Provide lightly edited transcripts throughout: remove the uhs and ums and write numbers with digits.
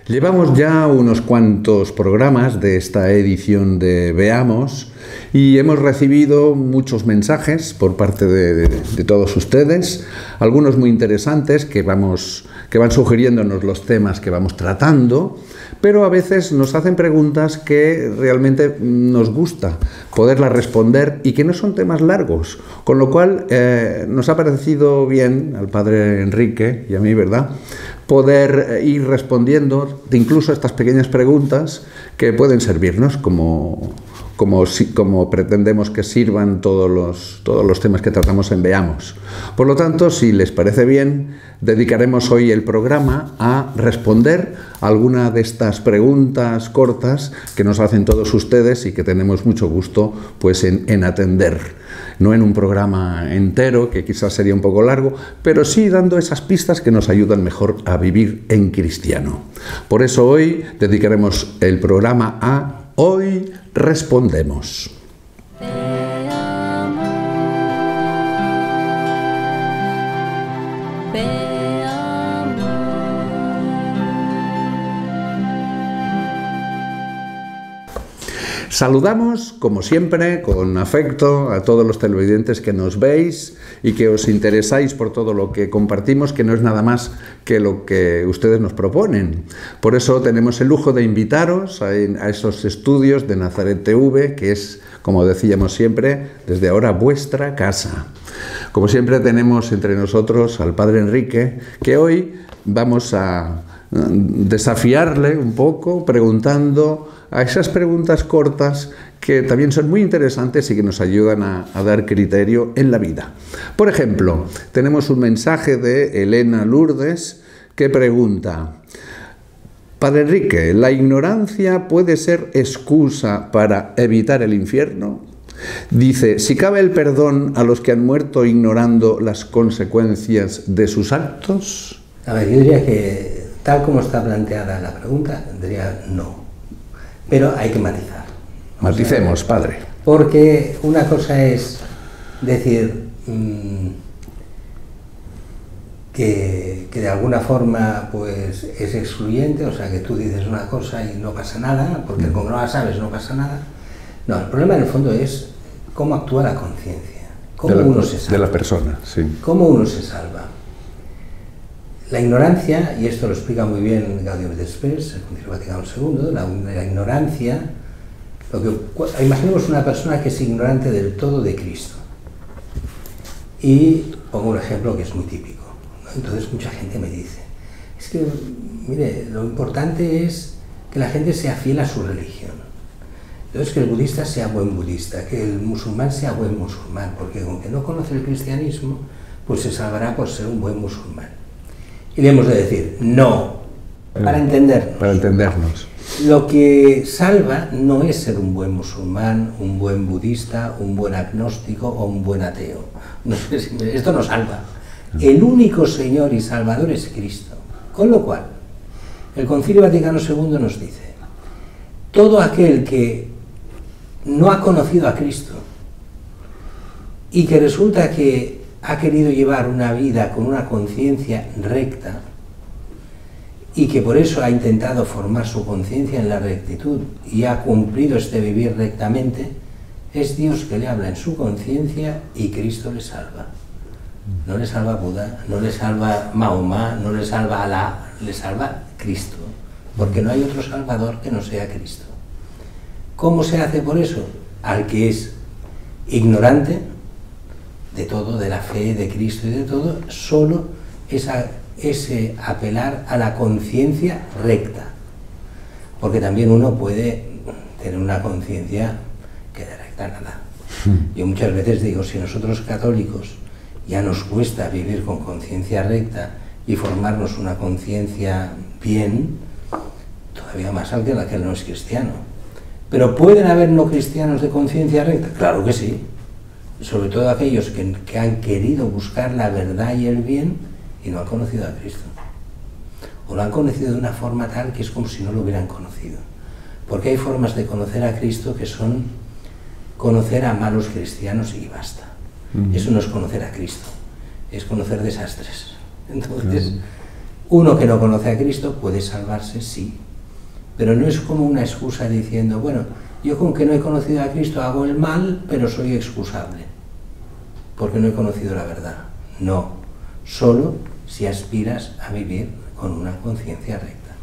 Llevamos ya unos cuantos programas de esta edición de Veamos y hemos recibido muchos mensajes por parte de todos ustedes, algunos muy interesantes que van sugiriéndonos los temas que vamos tratando, pero a veces nos hacen preguntas que realmente nos gusta poderlas responder y que no son temas largos, con lo cual nos ha parecido bien al padre Enrique y a mí, ¿verdad?, poder ir respondiendo incluso a estas pequeñas preguntas que pueden servirnos como pretendemos que sirvan todos los temas que tratamos en Veamos. Por lo tanto, si les parece bien, dedicaremos hoy el programa a responder alguna de estas preguntas cortas que nos hacen todos ustedes y que tenemos mucho gusto pues, en atender. No en un programa entero, que quizás sería un poco largo, pero sí dando esas pistas que nos ayudan mejor a vivir en cristiano. Por eso hoy dedicaremos el programa a Hoy Respondemos. Saludamos, como siempre, con afecto a todos los televidentes que nos veis y que os interesáis por todo lo que compartimos, que no es nada más que lo que ustedes nos proponen. Por eso tenemos el lujo de invitaros a esos estudios de Nazaret TV, que es, como decíamos siempre, desde ahora vuestra casa. Como siempre tenemos entre nosotros al padre Enrique, que hoy vamos a desafiarle un poco preguntando a esas preguntas cortas que también son muy interesantes y que nos ayudan a dar criterio en la vida. Por ejemplo, tenemos un mensaje de Elena Lourdes que pregunta: Padre Enrique, ¿la ignorancia puede ser excusa para evitar el infierno? Dice, si cabe el perdón a los que han muerto ignorando las consecuencias de sus actos. A ver, yo diría que tal como está planteada la pregunta, diría no. Pero hay que matizar. Maticemos, padre. Porque una cosa es decir que de alguna forma pues es excluyente, o sea que tú dices una cosa y no pasa nada, porque como no la sabes no pasa nada. No, el problema en el fondo es cómo actúa la conciencia, cómo uno se salva. De la persona, sí. Cómo uno se salva. La ignorancia, y esto lo explica muy bien Gaudium et Spes, el Concilio Vaticano II, la ignorancia, imaginemos una persona que es ignorante del todo de Cristo. Y pongo un ejemplo que es muy típico, ¿no? Entonces mucha gente me dice, es que, mire, lo importante es que la gente sea fiel a su religión. Entonces que el budista sea buen budista, que el musulmán sea buen musulmán, porque aunque no conoce el cristianismo, pues se salvará por ser un buen musulmán. Y le hemos de decir, no, para entendernos. Para entendernos. Lo que salva no es ser un buen musulmán, un buen budista, un buen agnóstico o un buen ateo. No, esto no salva. El único Señor y Salvador es Cristo. Con lo cual, el Concilio Vaticano II nos dice, todo aquel que no ha conocido a Cristo y que resulta que ha querido llevar una vida con una conciencia recta y que por eso ha intentado formar su conciencia en la rectitud y ha cumplido este vivir rectamente, es Dios que le habla en su conciencia y Cristo le salva. No le salva Buda, no le salva Mahoma, no le salva Alá, le salva Cristo, porque no hay otro Salvador que no sea Cristo. ¿Cómo se hace por eso? Al que es ignorante de todo, de la fe, de Cristo y de todo, solo ese apelar a la conciencia recta. Porque también uno puede tener una conciencia que de recta nada. Yo muchas veces digo, si nosotros católicos ya nos cuesta vivir con conciencia recta y formarnos una conciencia bien, todavía más alta que el no es cristiano. Pero ¿pueden haber no cristianos de conciencia recta? Claro que sí. Sobre todo aquellos que han querido buscar la verdad y el bien y no han conocido a Cristo. O lo han conocido de una forma tal que es como si no lo hubieran conocido. Porque hay formas de conocer a Cristo que son conocer a malos cristianos y basta. Eso no es conocer a Cristo, es conocer desastres. Entonces, Uno que no conoce a Cristo puede salvarse, sí, pero no es como una excusa diciendo, bueno, yo con que no he conocido a Cristo hago el mal, pero soy excusable, porque no he conocido la verdad. No, solo si aspiras a vivir con una conciencia recta.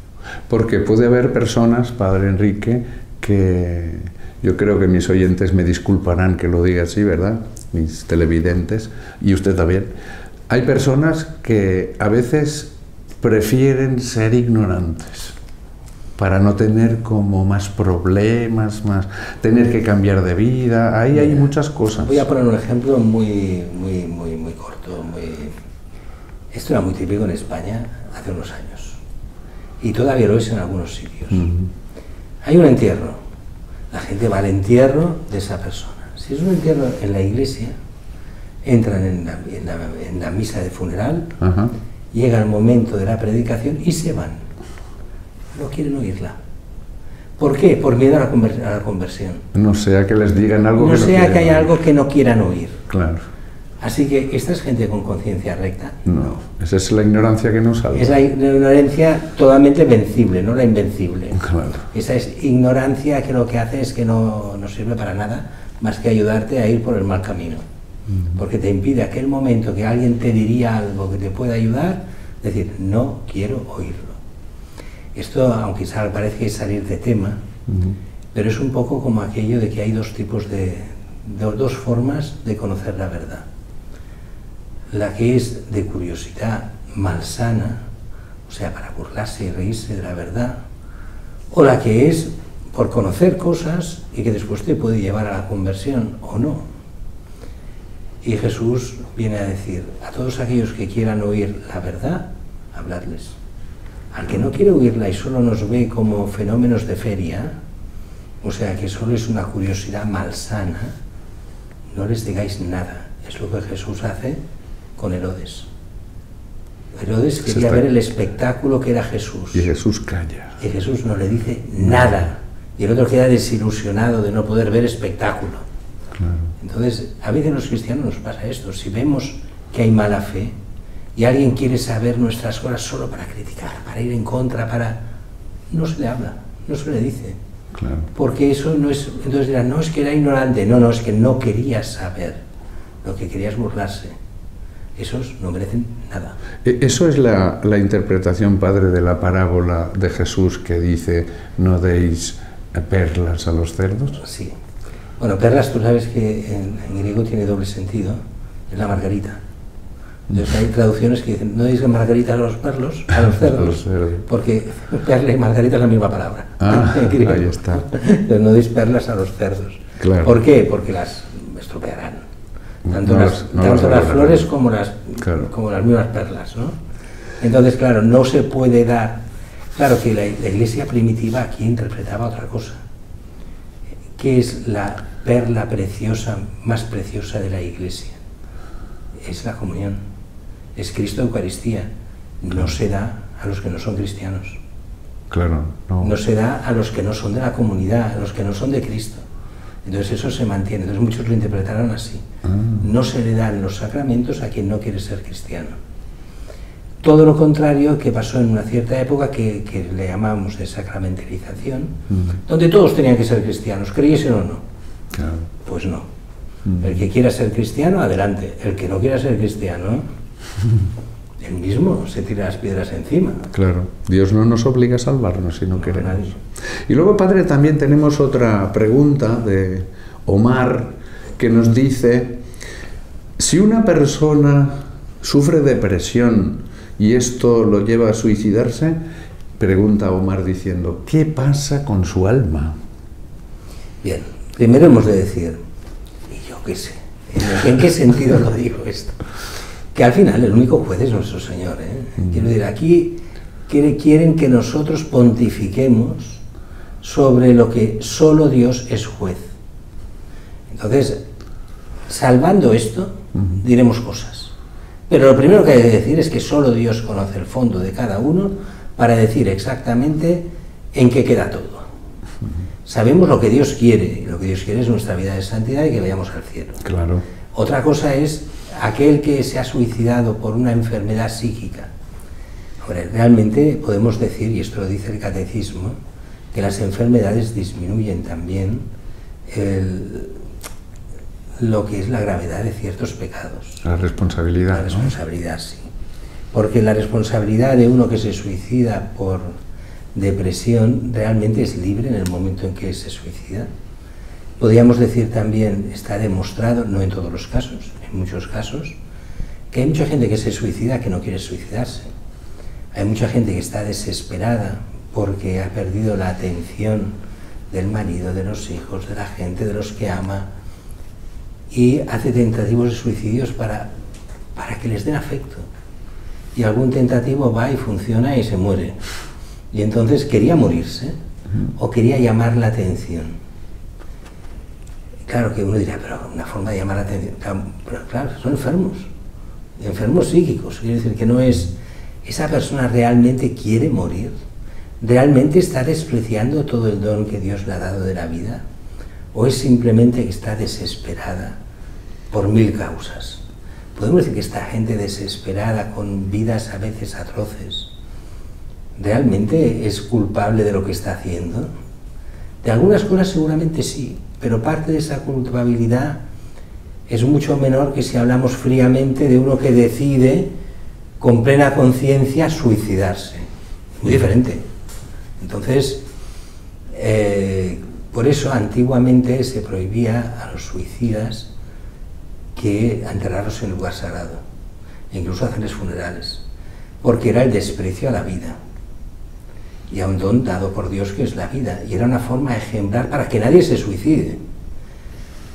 Porque puede haber personas, Padre Enrique, que yo creo que mis oyentes me disculparán que lo diga así, ¿verdad? Mis televidentes, y usted también. Hay personas que a veces prefieren ser ignorantes para no tener como más problemas, más tener que cambiar de vida. Ahí hay muchas cosas. Voy a poner un ejemplo muy corto. Esto era muy típico en España hace unos años y todavía lo es en algunos sitios. Hay un entierro, la gente va al entierro de esa persona. Si es un entierro en la iglesia, entran en la misa de funeral, llega el momento de la predicación y se van. No quieren oírla. ¿Por qué? Por miedo a la conversión. No sea que les digan algo no que no sea quieran que haya oír. algo que no quieran oír. Claro. Así que esta es gente con conciencia recta. No, esa es la ignorancia que nos salva. Es la ignorancia totalmente vencible, no la invencible. Claro. Esa es ignorancia que lo que hace es que no sirve para nada más que ayudarte a ir por el mal camino. Porque te impide aquel momento que alguien te diría algo que te pueda ayudar, decir, no quiero oírlo. Esto, aunque parece salir de tema, pero es un poco como aquello de que hay dos formas de conocer la verdad. La que es de curiosidad malsana, o sea, para burlarse y reírse de la verdad, o la que es por conocer cosas y que después te puede llevar a la conversión o no. Y Jesús viene a decir, a todos aquellos que quieran oír la verdad, habladles. Al que no quiere oírla y solo nos ve como fenómenos de feria, o sea, que solo es una curiosidad malsana, no les digáis nada. Es lo que Jesús hace con Herodes. Herodes quería ver el espectáculo que era Jesús. Y Jesús calla. Y Jesús no le dice nada. Y el otro queda desilusionado de no poder ver espectáculo. Claro. Entonces, a veces los cristianos nos pasa esto. Si vemos que hay mala fe y alguien quiere saber nuestras cosas solo para criticar, para ir en contra, no se le habla, no se le dice. Claro. Porque eso no es... Entonces dirán, no, es que era ignorante. No, es que no quería saber. Lo que quería es burlarse. Esos no merecen nada. Eso es la interpretación, Padre, de la parábola de Jesús que dice, no deis perlas a los cerdos. Sí. Bueno, perlas, tú sabes que en griego tiene doble sentido. Es la margarita. Entonces hay traducciones que dicen, no deis margarita a los perlos, a los cerdos. A los cerdos. Porque perla y margarita es la misma palabra. Ahí está. Entonces no deis perlas a los cerdos. Claro. ¿Por qué? Porque las estropearán. Tanto No las flores como las mismas perlas, ¿no? Entonces, claro, no se puede dar... Claro que la iglesia primitiva aquí interpretaba otra cosa. ¿Qué es la perla preciosa, más preciosa de la iglesia? Es la comunión. Es Cristo Eucaristía. No se da a los que no son cristianos. Claro, no. No se da a los que no son de la comunidad, a los que no son de Cristo. Entonces eso se mantiene. Entonces muchos lo interpretaron así. No se le dan los sacramentos a quien no quiere ser cristiano. Todo lo contrario que pasó en una cierta época que le llamamos de sacramentalización, donde todos tenían que ser cristianos, creyesen o no. Claro. Pues no. El que quiera ser cristiano, adelante. El que no quiera ser cristiano, él mismo se tira las piedras encima. Claro, Dios no nos obliga a salvarnos si no queremos. Nadie. Y luego, Padre, también tenemos otra pregunta de Omar que nos dice, si una persona sufre depresión y esto lo lleva a suicidarse, pregunta Omar diciendo, ¿qué pasa con su alma? Bien, primero hemos de decir, y yo qué sé, ¿en qué sentido lo digo esto? Que al final el único juez es nuestro Señor, ¿eh? Quiero decir, aquí quieren que nosotros pontifiquemos sobre lo que solo Dios es juez. Entonces, salvando esto, diremos cosas. Pero lo primero que hay que decir es que solo Dios conoce el fondo de cada uno para decir exactamente en qué queda todo. Sabemos lo que Dios quiere, y lo que Dios quiere es nuestra vida de santidad y que vayamos al cielo. Claro. Otra cosa es aquel que se ha suicidado por una enfermedad psíquica. Hombre, realmente podemos decir, y esto lo dice el catecismo, que las enfermedades disminuyen también lo que es la gravedad de ciertos pecados. La responsabilidad. La responsabilidad, ¿no? Sí. Porque la responsabilidad de uno que se suicida por depresión realmente es libre en el momento en que se suicida. Podríamos decir también, está demostrado, no en todos los casos, en muchos casos, que hay mucha gente que se suicida que no quiere suicidarse. Hay mucha gente que está desesperada porque ha perdido la atención del marido, de los hijos, de la gente, de los que ama, y hace tentativos de suicidios para que les den afecto. Y algún tentativo va y funciona y se muere. Y entonces quería morirse o quería llamar la atención. Claro que uno dirá, pero una forma de llamar la atención. Pero claro, son enfermos psíquicos. Quiere decir que no es... ¿Esa persona realmente quiere morir? ¿Realmente está despreciando todo el don que Dios le ha dado de la vida? ¿O es simplemente que está desesperada por 1000 causas? Podemos decir que esta gente desesperada, con vidas a veces atroces, ¿realmente es culpable de lo que está haciendo? De algunas cosas seguramente sí, pero parte de esa culpabilidad es mucho menor que si hablamos fríamente de uno que decide con plena conciencia suicidarse. Muy diferente. Entonces, por eso antiguamente se prohibía a los suicidas que enterrarlos en lugar sagrado, e incluso hacerles funerales, porque era el desprecio a la vida y a un don dado por Dios que es la vida, y era una forma ejemplar para que nadie se suicide.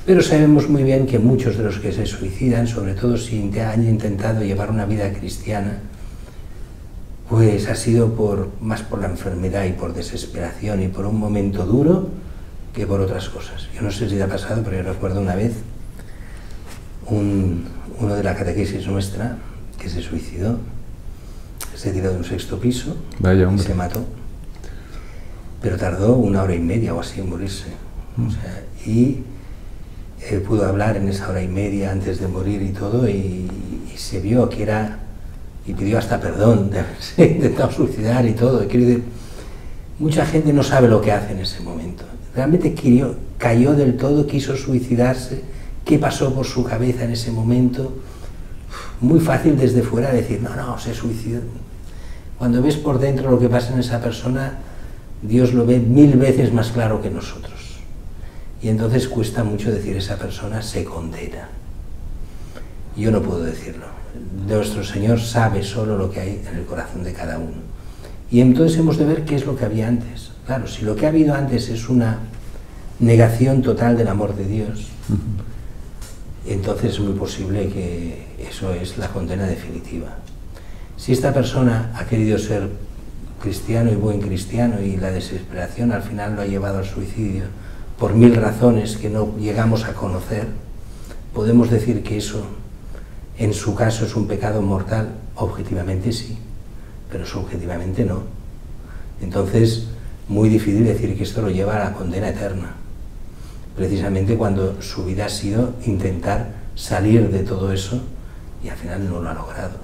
Pero sabemos muy bien que muchos de los que se suicidan, sobre todo si han intentado llevar una vida cristiana, pues ha sido más por la enfermedad y por desesperación y por un momento duro que por otras cosas. Yo no sé si te ha pasado, pero yo recuerdo una vez uno de la catequesis nuestra que se suicidó, se tiró de un 6º piso. Vaya, y se mató, pero tardó 1 hora y media o así en morirse. O sea, y pudo hablar en esa 1 hora y media antes de morir y todo, y se vio que era, y pidió hasta perdón de haberse intentado suicidar y todo. Y quiero decir, mucha gente no sabe lo que hace en ese momento. Realmente cayó del todo, quiso suicidarse. ¿Qué pasó por su cabeza en ese momento? Muy fácil desde fuera decir, no, se suicidó. Cuando ves por dentro lo que pasa en esa persona, Dios lo ve 1000 veces más claro que nosotros. Y entonces cuesta mucho decir, esa persona se condena. Yo no puedo decirlo. Nuestro Señor sabe solo lo que hay en el corazón de cada uno. Y entonces hemos de ver qué es lo que había antes. Claro, si lo que ha habido antes es una negación total del amor de Dios, entonces es muy posible que eso es la condena definitiva. Si esta persona ha querido ser cristiano y buen cristiano y la desesperación al final lo ha llevado al suicidio por 1000 razones que no llegamos a conocer, podemos decir que eso en su caso es un pecado mortal. Objetivamente sí, pero subjetivamente no. Entonces, muy difícil decir que esto lo lleva a la condena eterna, precisamente cuando su vida ha sido intentar salir de todo eso y al final no lo ha logrado.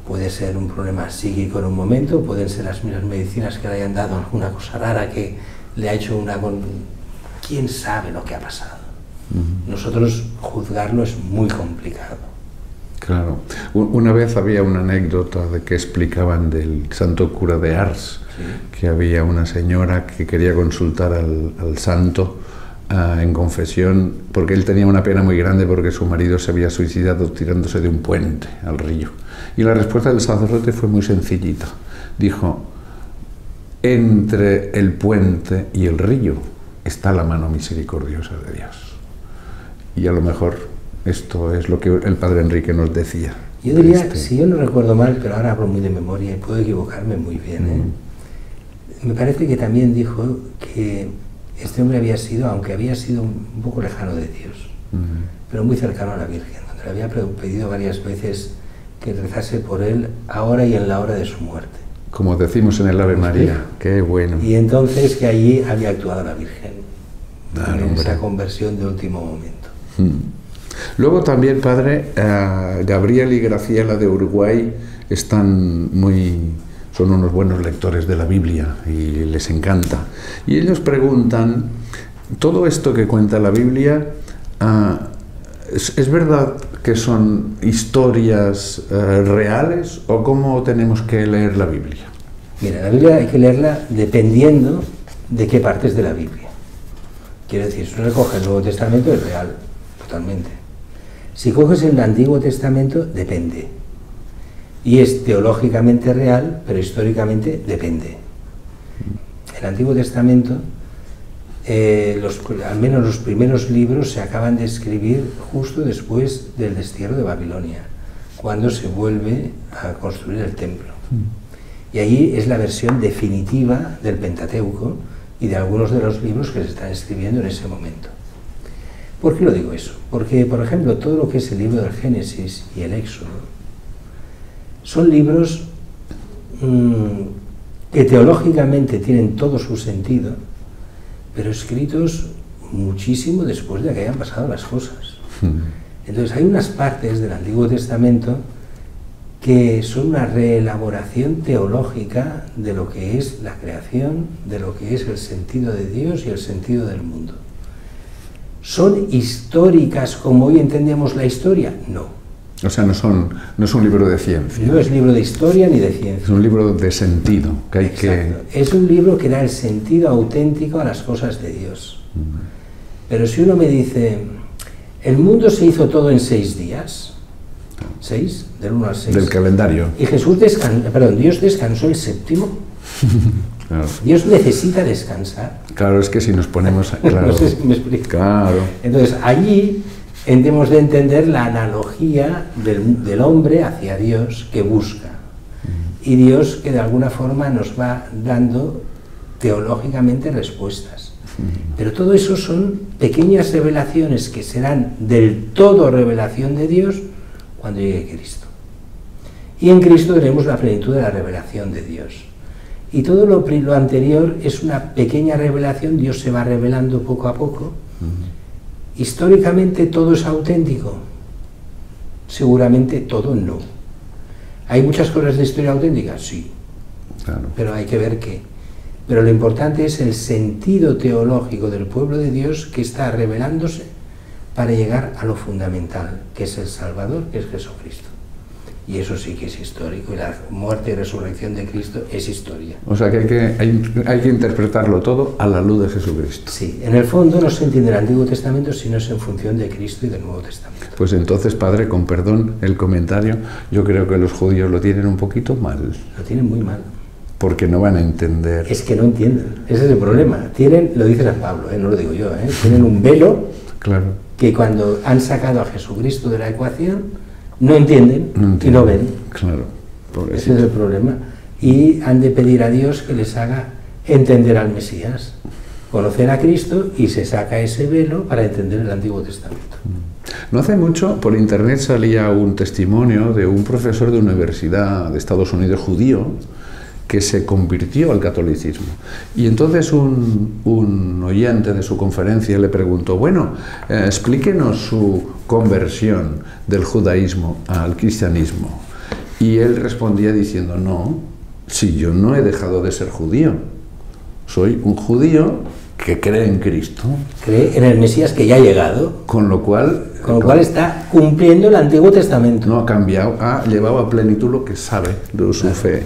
Puede ser un problema psíquico en un momento, pueden ser las mismas medicinas que le hayan dado alguna cosa rara que le ha hecho ¿Quién sabe lo que ha pasado? Nosotros juzgarlo es muy complicado. Claro. Una vez había una anécdota de que explicaban del santo cura de Ars, ¿sí? Que había una señora que quería consultar al santo en confesión, porque él tenía una pena muy grande porque su marido se había suicidado tirándose de un puente al río. Y la respuesta del sacerdote fue muy sencillita. Dijo, entre el puente y el río está la mano misericordiosa de Dios. Y a lo mejor esto es lo que el padre Enrique nos decía. Yo diría, si yo no recuerdo mal, pero ahora hablo muy de memoria y puedo equivocarme muy bien, me parece que también dijo que este hombre había sido, aunque había sido un poco lejano de Dios, pero muy cercano a la Virgen, donde le había pedido varias veces que rezase por él ahora y en la hora de su muerte. Como decimos en el Ave María, sí. Qué bueno. Y entonces que allí había actuado la Virgen, en esa conversión de último momento. Luego también, padre, Gabriel y Graciela de Uruguay son unos buenos lectores de la Biblia y les encanta. Y ellos preguntan, ¿todo esto que cuenta la Biblia, es verdad que son historias reales o cómo tenemos que leer la Biblia? Mira, la Biblia hay que leerla dependiendo de qué partes de la Biblia. Quiero decir, si uno recoge el Nuevo Testamento es real, totalmente. Si coges el Antiguo Testamento, depende. Y es teológicamente real, pero históricamente depende. El Antiguo Testamento, al menos los primeros libros se acaban de escribir justo después del destierro de Babilonia, cuando se vuelve a construir el templo. Y allí es la versión definitiva del Pentateuco y de algunos de los libros que se están escribiendo en ese momento. ¿Por qué lo digo eso? Porque, por ejemplo, todo lo que es el libro del Génesis y el Éxodo son libros que teológicamente tienen todo su sentido, pero escritos muchísimo después de que hayan pasado las cosas. Entonces hay unas partes del Antiguo Testamento que son una reelaboración teológica de lo que es la creación, de lo que es el sentido de Dios y el sentido del mundo. ¿Son históricas como hoy entendemos la historia? No. O sea, no es un libro de ciencia. No es libro de historia ni de ciencia. Es un libro de sentido, que hay Exacto. Es un libro que da el sentido auténtico a las cosas de Dios. Pero si uno me dice, el mundo se hizo todo en 6 días, 6, del 1 al 6. Del calendario. Y Dios descansó el 7º. Claro. Dios necesita descansar. Claro, es que si nos ponemos... Claro, no sé si me explico. Claro. Entonces, allí hemos de entender la analogía del hombre hacia Dios que busca. Y Dios que de alguna forma nos va dando teológicamente respuestas. Pero todo eso son pequeñas revelaciones que serán del todo revelación de Dios cuando llegue Cristo. Y en Cristo tenemos la plenitud de la revelación de Dios. Y todo lo anterior es una pequeña revelación, Dios se va revelando poco a poco. Históricamente todo es auténtico, seguramente todo no. ¿Hay muchas cosas de historia auténtica? Sí, claro. Pero hay que ver qué. Pero lo importante es el sentido teológico del pueblo de Dios que está revelándose para llegar a lo fundamental, que es el Salvador, que es Jesucristo. Y eso sí que es histórico, y la muerte y resurrección de Cristo es historia. O sea que hay que interpretarlo todo a la luz de Jesucristo. Sí, en el fondo no se entiende el Antiguo Testamento si no es en función de Cristo y del Nuevo Testamento. Pues entonces, padre, con perdón el comentario, yo creo que los judíos lo tienen un poquito mal. Lo tienen muy mal. Porque no van a entender. Es que no entienden, ese es el problema. Tienen, lo dice San Pablo, no lo digo yo, tienen un velo, claro, que cuando han sacado a Jesucristo de la ecuación, no entienden y no ven. Claro, ese es el problema. Y han de pedir a Dios que les haga entender al Mesías, conocer a Cristo, y se saca ese velo para entender el Antiguo Testamento. No hace mucho por internet salía un testimonio de un profesor de universidad de Estados Unidos judío que se convirtió al catolicismo. Y entonces un oyente de su conferencia le preguntó, bueno, explíquenos su conversión del judaísmo al cristianismo. Y él respondía diciendo, no, si yo no he dejado de ser judío, soy un judío que cree en Cristo. Cree en el Mesías que ya ha llegado. Con lo cual está cumpliendo el Antiguo Testamento. No ha cambiado, ha llevado a plenitud lo que sabe de su fe.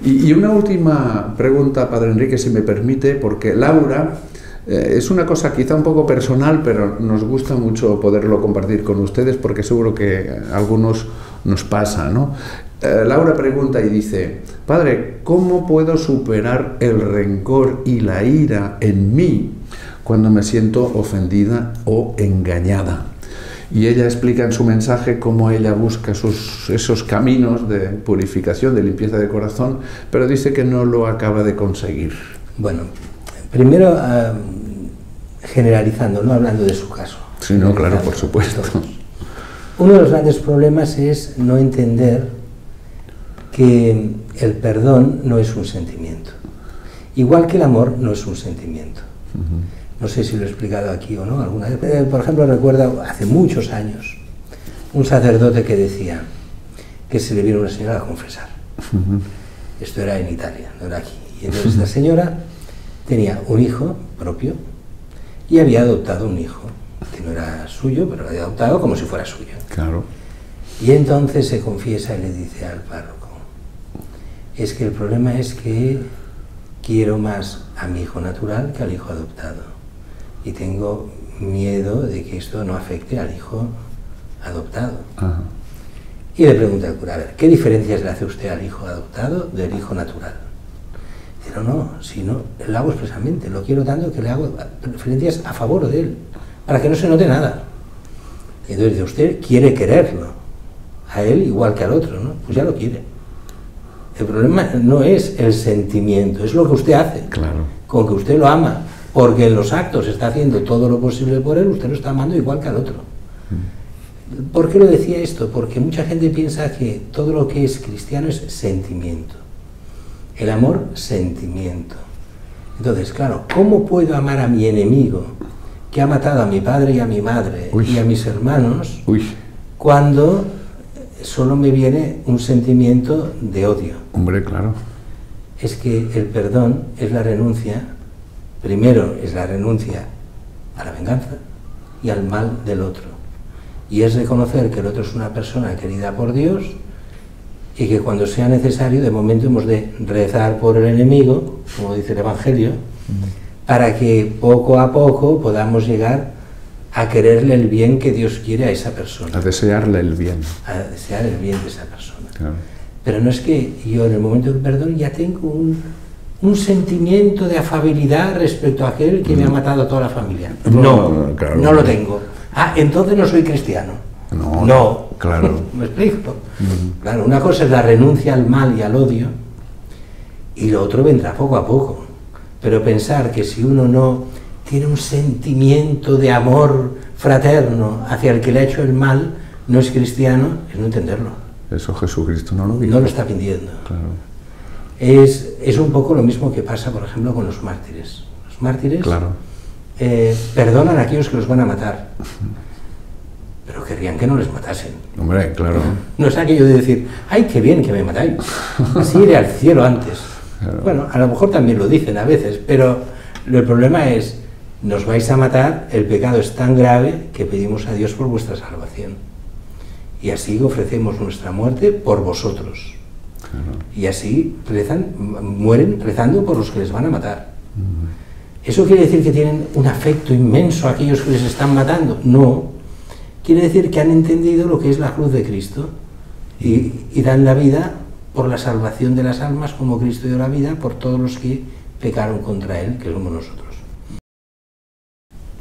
Y una última pregunta, padre Enrique, si me permite, porque Laura, es una cosa quizá un poco personal, pero nos gusta mucho poderlo compartir con ustedes, porque seguro que a algunos nos pasa, ¿no? Laura pregunta y dice, padre, ¿cómo puedo superar el rencor y la ira en mí cuando me siento ofendida o engañada? Y ella explica en su mensaje cómo ella busca esos caminos de purificación, de limpieza de corazón, pero dice que no lo acaba de conseguir. Bueno, primero generalizando, no hablando de su caso. Sí, no, claro, por supuesto. Uno de los grandes problemas es no entender que el perdón no es un sentimiento. Igual que el amor no es un sentimiento. No sé si lo he explicado aquí o no alguna vez. Por ejemplo, recuerdo hace muchos años un sacerdote que decía, que se le vino una señora a confesar. Esto era en Italia, no era aquí. Y entonces esta señora tenía un hijo propio y había adoptado un hijo, que no era suyo, pero lo había adoptado como si fuera suyo. Claro. Y entonces se confiesa y le dice al párroco, es que el problema es que quiero más a mi hijo natural que al hijo adoptado. Y tengo miedo de que esto no afecte al hijo adoptado. Ajá. Y le pregunta al cura, a ver, ¿qué diferencias le hace usted al hijo adoptado del hijo natural? Dice, no, si no, lo hago expresamente, lo quiero tanto que le hago diferencias a favor de él, para que no se note nada. Y entonces dice, usted quiere quererlo, a él igual que al otro, ¿no? Pues ya lo quiere. El problema no es el sentimiento, es lo que usted hace, Claro. con que usted lo ama, porque en los actos está haciendo todo lo posible por él, usted lo está amando igual que al otro. ¿Por qué lo decía esto? Porque mucha gente piensa que todo lo que es cristiano es sentimiento. El amor, sentimiento. Entonces, claro, ¿cómo puedo amar a mi enemigo que ha matado a mi padre y a mi madre y a mis hermanos cuando solo me viene un sentimiento de odio? Hombre, claro. Es que el perdón es la renuncia, primero es la renuncia a la venganza y al mal del otro. Y es reconocer que el otro es una persona querida por Dios y que cuando sea necesario, de momento hemos de rezar por el enemigo, como dice el Evangelio, para que poco a poco podamos llegar a quererle el bien que Dios quiere a esa persona. A desearle el bien. A desear el bien de esa persona. Claro. Pero no es que yo en el momento del perdón ya tengo un sentimiento de afabilidad respecto a aquel que me ha matado a toda la familia. No, claro. no lo tengo. Ah, entonces no soy cristiano. No, claro. ¿Me explico? Claro, una cosa es la renuncia al mal y al odio, y lo otro vendrá poco a poco. Pero pensar que si uno no tiene un sentimiento de amor fraterno hacia el que le ha hecho el mal, no es cristiano, es no entenderlo. Eso Jesucristo no lo dijo. No lo está pidiendo. Claro. Es un poco lo mismo que pasa, por ejemplo, con los mártires. Los mártires perdonan a aquellos que los van a matar, pero querrían que no les matasen. Hombre, claro. No es aquello de decir, ¡ay, qué bien que me matáis! Así iré al cielo antes. Claro. Bueno, a lo mejor también lo dicen a veces, pero el problema es, nos vais a matar, el pecado es tan grave que pedimos a Dios por vuestra salvación. Y así ofrecemos nuestra muerte por vosotros. Claro. Y así mueren rezando por los que les van a matar. ¿Eso quiere decir que tienen un afecto inmenso a aquellos que les están matando? No. Quiere decir que han entendido lo que es la cruz de Cristo y dan la vida por la salvación de las almas, como Cristo dio la vida por todos los que pecaron contra Él, que somos nosotros.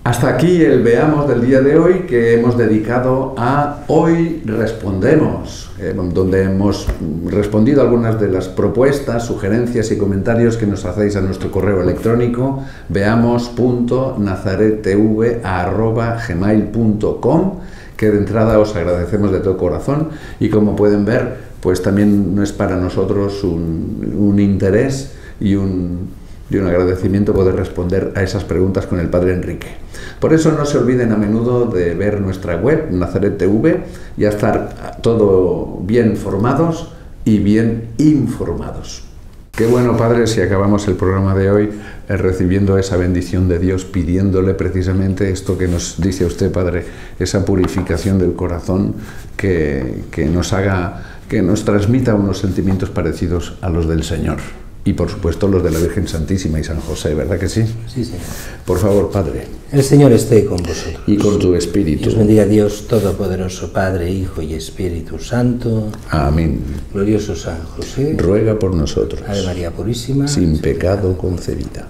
Hasta aquí el Veamos del día de hoy, que hemos dedicado a Hoy Respondemos, donde hemos respondido algunas de las propuestas, sugerencias y comentarios que nos hacéis a nuestro correo electrónico veamos.nazarettv@gmail.com, que de entrada os agradecemos de todo corazón, y como pueden ver, pues también no es para nosotros un interés y un agradecimiento poder responder a esas preguntas con el Padre Enrique. Por eso no se olviden a menudo de ver nuestra web, Nazaret TV, y a estar todo bien formados y bien informados. Qué bueno, Padre, si acabamos el programa de hoy recibiendo esa bendición de Dios, pidiéndole precisamente esto que nos dice usted, Padre, esa purificación del corazón que nos haga, que nos transmita unos sentimientos parecidos a los del Señor. Y por supuesto los de la Virgen Santísima y San José, ¿verdad que sí? Sí, Señor. Por favor, Padre. El Señor esté con vosotros. Y con tu Espíritu. Os bendiga Dios Todopoderoso, Padre, Hijo y Espíritu Santo. Amén. Glorioso San José. Ruega por nosotros. Ave María Purísima. Sin pecado concebida.